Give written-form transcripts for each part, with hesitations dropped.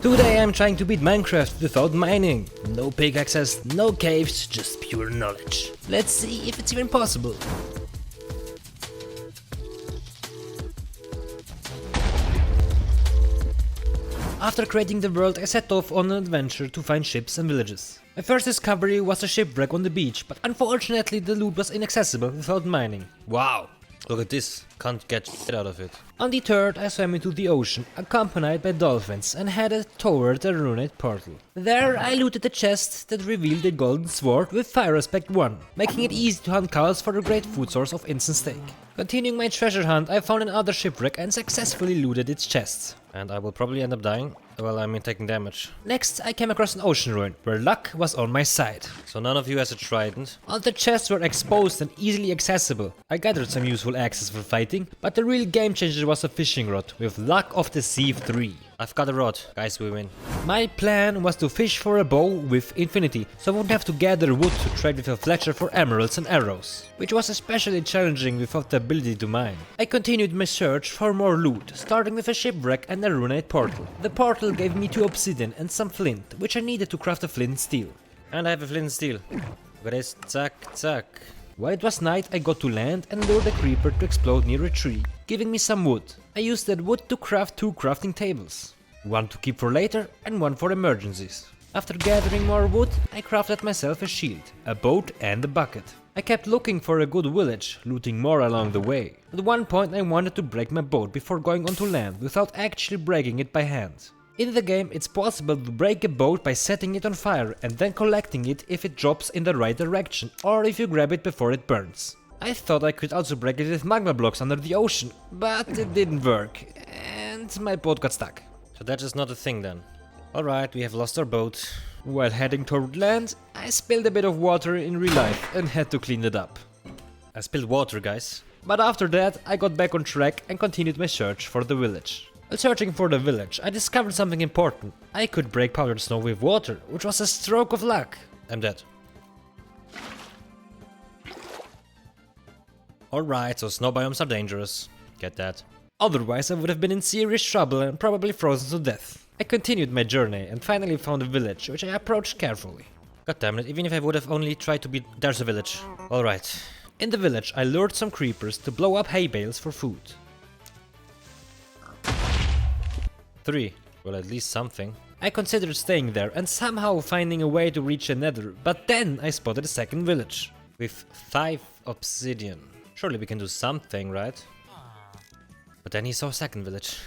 Today I'm trying to beat Minecraft without mining. No pickaxes, no caves, just pure knowledge. Let's see if it's even possible. After creating the world, I set off on an adventure to find ships and villages. My first discovery was a shipwreck on the beach, but unfortunately the loot was inaccessible without mining. Wow! Look at this, can't get shit out of it. On the third, I swam into the ocean, accompanied by dolphins, and headed toward the runic portal. There, I looted a chest that revealed a golden sword with fire aspect 1, making it easy to hunt cows for a great food source of instant steak. Continuing my treasure hunt, I found another shipwreck and successfully looted its chests. And I will probably end up dying. Well, I mean taking damage. Next, I came across an ocean ruin, where luck was on my side. So none of you has a trident. All the chests were exposed and easily accessible. I gathered some useful axes for fighting, but the real game changer was a fishing rod, with Luck of the Sea 3. I've got a rod, guys, we win. My plan was to fish for a bow with infinity, so I wouldn't have to gather wood to trade with a fletcher for emeralds and arrows, which was especially challenging without the ability to mine. I continued my search for more loot, starting with a shipwreck and a runic portal. The portal gave me 2 obsidian and some flint, which I needed to craft a flint steel. And I have a flint steel. Look at this, zack, zack. While it was night, I got to land and lured a creeper to explode near a tree, giving me some wood. I used that wood to craft 2 crafting tables. One to keep for later and one for emergencies. After gathering more wood, I crafted myself a shield, a boat and a bucket. I kept looking for a good village, looting more along the way. At one point I wanted to break my boat before going onto land without actually breaking it by hand. In the game, it's possible to break a boat by setting it on fire and then collecting it if it drops in the right direction, or if you grab it before it burns. I thought I could also break it with magma blocks under the ocean, but it didn't work, and my boat got stuck. So that is not a thing then. Alright, we have lost our boat. While heading toward land, I spilled a bit of water in real life and had to clean it up. I spilled water, guys. But after that, I got back on track and continued my search for the village. While searching for the village, I discovered something important. I could break powdered snow with water, which was a stroke of luck. I'm dead. Alright, so snow biomes are dangerous. Get that. Otherwise, I would have been in serious trouble and probably frozen to death. I continued my journey and finally found a village, which I approached carefully. God damn it, even if I would have only tried to beat... There's a village. Alright. In the village, I lured some creepers to blow up hay bales for food. 3. Well, at least something. I considered staying there and somehow finding a way to reach a Nether, but then I spotted a second village. With 5 obsidian. Surely we can do something, right? But then he saw a second village.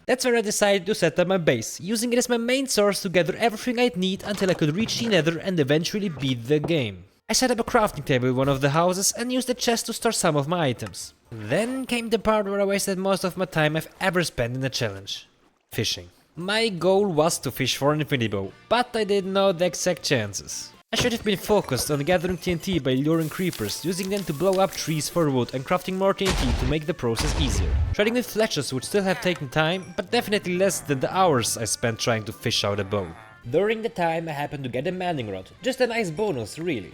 That's where I decided to set up my base, using it as my main source to gather everything I'd need until I could reach the Nether and eventually beat the game. I set up a crafting table in one of the houses and used the chest to store some of my items. Then came the part where I wasted most of my time I've ever spent in a challenge. Fishing. My goal was to fish for an infinity bow, but I didn't know the exact chances. I should have been focused on gathering TNT by luring creepers, using them to blow up trees for wood and crafting more TNT to make the process easier. Trading with fletchers would still have taken time, but definitely less than the hours I spent trying to fish out a bow. During the time I happened to get a mending rod, just a nice bonus really.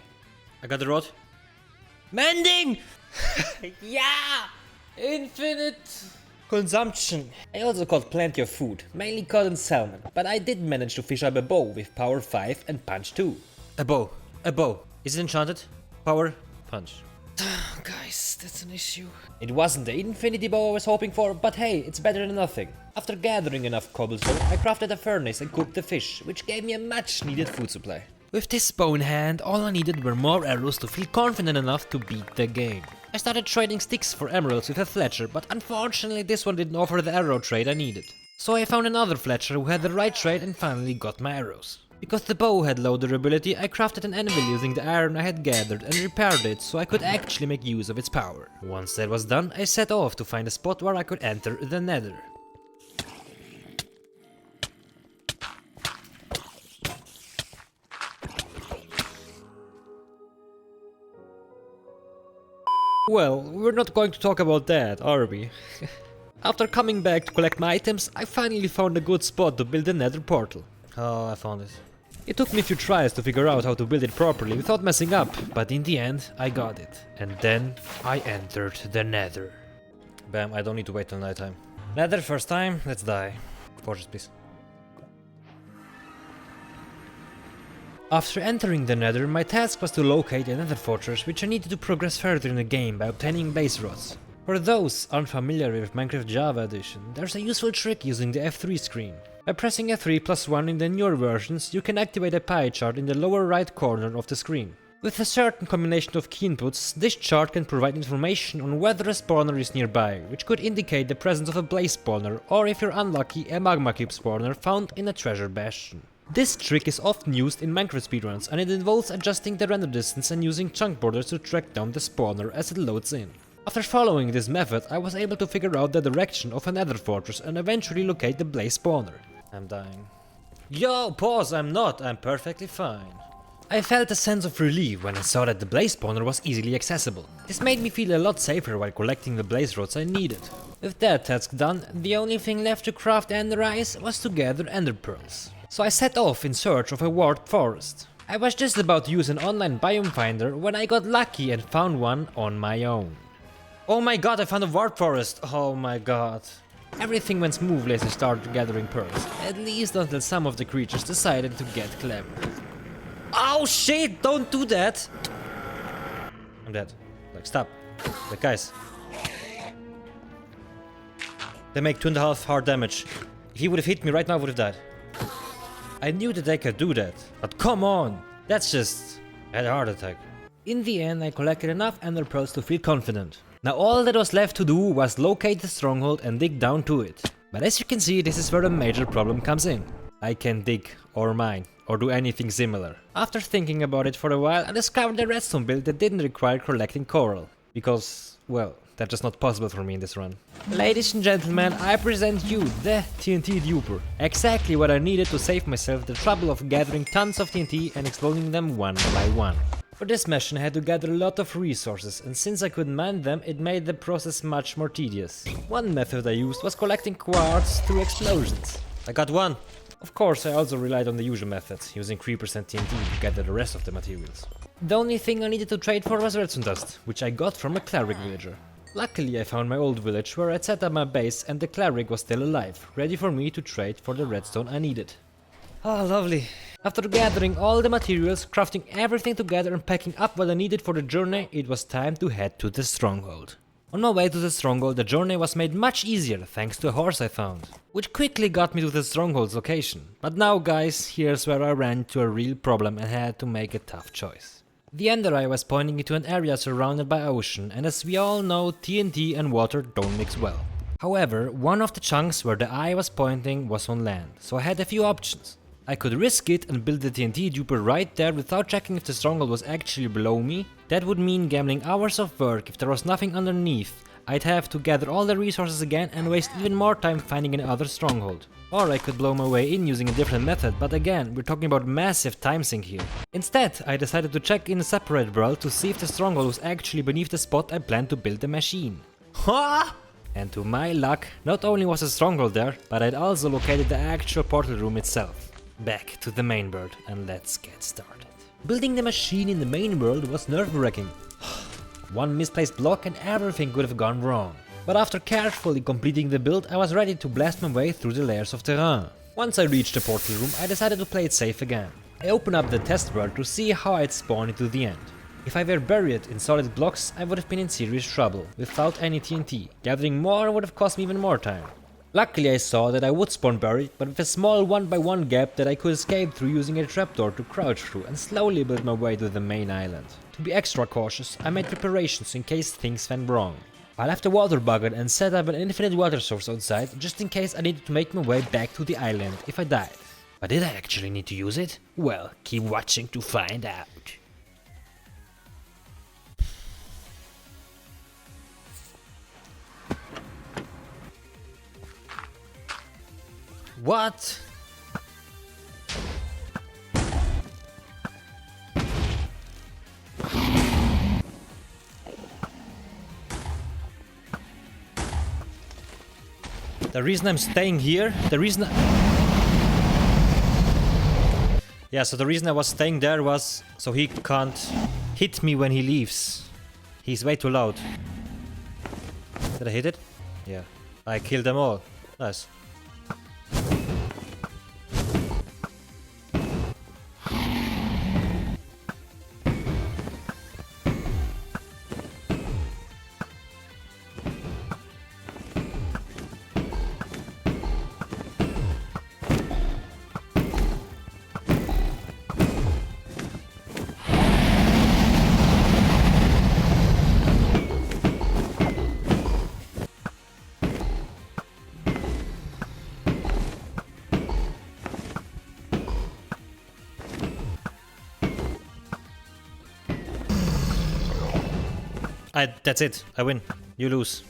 I got the rod. Mending! Yeah! Infinite consumption. I also caught plenty of food, mainly cod and salmon, but I did manage to fish up a bow with power 5 and punch 2. A bow. A bow. Is it enchanted? Power? Punch. Guys, that's an issue. It wasn't the infinity bow I was hoping for, but hey, it's better than nothing. After gathering enough cobblestone, I crafted a furnace and cooked the fish, which gave me a much needed food supply. With this bow in hand, all I needed were more arrows to feel confident enough to beat the game. I started trading sticks for emeralds with a fletcher, but unfortunately this one didn't offer the arrow trade I needed. So I found another fletcher who had the right trade and finally got my arrows. Because the bow had low durability, I crafted an anvil using the iron I had gathered and repaired it so I could actually make use of its power. Once that was done, I set off to find a spot where I could enter the Nether. Well, we're not going to talk about that, are we? After coming back to collect my items, I finally found a good spot to build a Nether portal. Oh, I found it. It took me a few tries to figure out how to build it properly without messing up, but in the end, I got it. And then, I entered the Nether. Bam, I don't need to wait till nighttime. Nether, first time, let's die. Fortress, please. After entering the Nether, my task was to locate a Nether fortress which I needed to progress further in the game by obtaining blaze rods. For those unfamiliar with Minecraft Java Edition, there's a useful trick using the F3 screen. By pressing F3+1 in the newer versions, you can activate a pie chart in the lower right corner of the screen. With a certain combination of key inputs, this chart can provide information on whether a spawner is nearby, which could indicate the presence of a blaze spawner, or if you're unlucky, a magma cube spawner found in a treasure bastion. This trick is often used in Minecraft speedruns, and it involves adjusting the render distance and using chunk borders to track down the spawner as it loads in. After following this method, I was able to figure out the direction of a Nether fortress and eventually locate the blaze spawner. I'm dying. Yo, pause, I'm not, I'm perfectly fine. I felt a sense of relief when I saw that the blaze spawner was easily accessible. This made me feel a lot safer while collecting the blaze rods I needed. With that task done, the only thing left to craft ender eyes was to gather ender pearls. So I set off in search of a warped forest. I was just about to use an online biome finder when I got lucky and found one on my own. Oh my god, I found a warped forest! Oh my god. Everything went smoothly as I started gathering pearls, at least until some of the creatures decided to get clever. Oh shit, don't do that! I'm dead. Like, stop. Like, guys. They make 2.5 hard damage. If he would have hit me right now, I would have died. I knew that they could do that, but come on! That's just... I had a heart attack. In the end, I collected enough ender pearls to feel confident. Now all that was left to do was locate the stronghold and dig down to it. But as you can see, this is where the major problem comes in. I can't dig, or mine, or do anything similar. After thinking about it for a while, I discovered a redstone build that didn't require collecting coral. Because, well, that's just not possible for me in this run. Ladies and gentlemen, I present you the TNT duper. Exactly what I needed to save myself the trouble of gathering tons of TNT and exploding them one by one. For this mission I had to gather a lot of resources, and since I couldn't mine them, it made the process much more tedious. One method I used was collecting quartz through explosions. I got one! Of course, I also relied on the usual methods, using creepers and TNT to gather the rest of the materials. The only thing I needed to trade for was redstone dust, which I got from a cleric villager. Luckily I found my old village where I'd set up my base and the cleric was still alive, ready for me to trade for the redstone I needed. Oh, lovely. After gathering all the materials, crafting everything together and packing up what I needed for the journey, it was time to head to the stronghold. On my way to the stronghold, the journey was made much easier thanks to a horse I found, which quickly got me to the stronghold's location. But now guys, here's where I ran into a real problem and had to make a tough choice. The ender eye was pointing into an area surrounded by ocean, and as we all know, TNT and water don't mix well. However, one of the chunks where the eye was pointing was on land, so I had a few options. I could risk it and build the TNT duper right there without checking if the stronghold was actually below me. That would mean gambling hours of work if there was nothing underneath. I'd have to gather all the resources again and waste even more time finding another stronghold. Or I could blow my way in using a different method, but again, we're talking about massive time sink here. Instead, I decided to check in a separate world to see if the stronghold was actually beneath the spot I planned to build the machine. Ha! And to my luck, not only was a stronghold there, but I'd also located the actual portal room itself. Back to the main world and let's get started. Building the machine in the main world was nerve-wracking. One misplaced block and everything could have gone wrong. But after carefully completing the build, I was ready to blast my way through the layers of terrain. Once I reached the portal room, I decided to play it safe again. I opened up the test world to see how I'd spawn into the end. If I were buried in solid blocks, I would have been in serious trouble. Without any TNT, gathering more would have cost me even more time. Luckily I saw that I would spawn buried, but with a small 1x1 gap that I could escape through using a trapdoor to crouch through and slowly build my way to the main island. To be extra cautious, I made preparations in case things went wrong. I left the water bucket and set up an infinite water source outside, just in case I needed to make my way back to the island if I died. But did I actually need to use it? Well, keep watching to find out. What? The reason I'm staying here, the reason so the reason I was staying there was so he can't hit me when he leaves. He's way too loud. Did I hit it? Yeah. I killed them all. Nice. That's it. I win. You lose.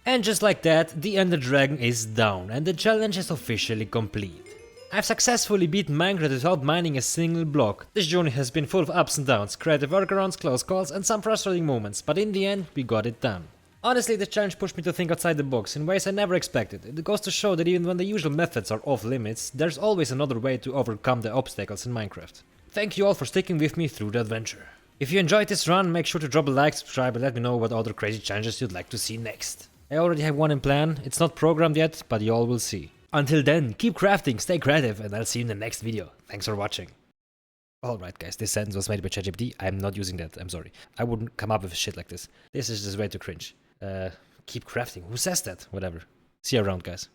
And just like that, the Ender Dragon is down and the challenge is officially complete. I've successfully beaten Minecraft without mining a single block. This journey has been full of ups and downs, creative workarounds, close calls and some frustrating moments, but in the end we got it done. Honestly, the challenge pushed me to think outside the box in ways I never expected. It goes to show that even when the usual methods are off limits, there's always another way to overcome the obstacles in Minecraft. Thank you all for sticking with me through the adventure. If you enjoyed this run, make sure to drop a like, subscribe and let me know what other crazy challenges you'd like to see next. I already have one in plan, it's not programmed yet, but you all will see. Until then, keep crafting, stay creative, and I'll see you in the next video. Thanks for watching. Alright guys, this sentence was made by ChatGPT, I'm not using that, I'm sorry. I wouldn't come up with shit like this. This is just way too cringe. Keep crafting, who says that? Whatever. See you around guys.